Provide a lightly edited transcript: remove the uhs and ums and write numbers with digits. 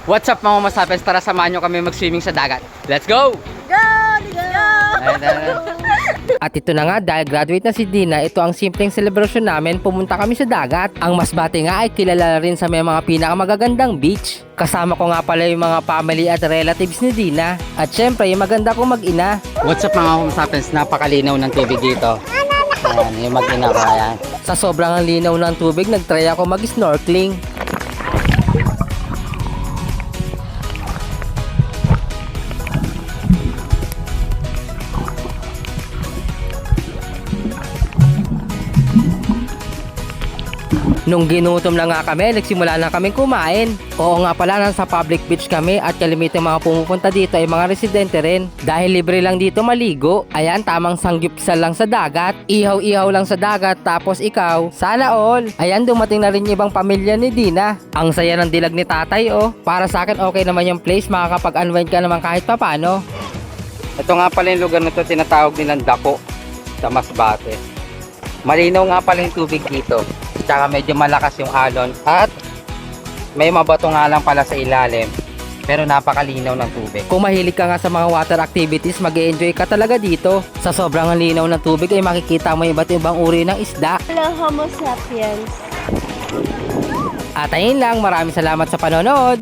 What's up mga masapes? Tara samahan nyo kami mag-swimming sa dagat. Let's go! Go! Go! At ito na nga, dahil graduate na si Dina, ito ang simpleng selebrasyon namin, pumunta kami sa dagat. Ang Masbate nga ay kilala rin sa may mga pinakamagagandang beach. Kasama ko nga pala yung mga family at relatives ni Dina. At syempre, yung maganda kong mag-ina. What's up mga masapes? Napakalinaw ng tubig dito. Ayan, yung mag-ina ko. Ayan. Sa sobrang linaw ng tubig, nag-try ako mag-snorkeling. Nung ginutom na nga kami, nagsimula na kami kumain. Oo nga pala, nasa public beach kami at kalimitang mga pumupunta dito ay mga residente rin. Dahil libre lang dito maligo. Ayan, tamang sanggipsal lang sa dagat. Ihaw-ihaw lang sa dagat, tapos ikaw, sana all. Ayan, dumating na rin yung ibang pamilya ni Dina. Ang saya ng dilag ni tatay oh. Para sa akin okay naman yung place, makakapag-unwind ka naman kahit papano. Ito nga pala yung lugar na ito, tinatawag nilang Dako sa Masbate. Malinaw nga pala yung tubig dito. Tsaka medyo malakas yung alon at may mabato nga lang pala sa ilalim. Pero napakalinaw ng tubig. Kung mahilig ka nga sa mga water activities, mag-e-enjoy ka talaga dito. Sa sobrang linaw ng tubig ay makikita mo iba't ibang uri ng isda. Hello, Homo sapiens. At ayun lang, maraming salamat sa panonood.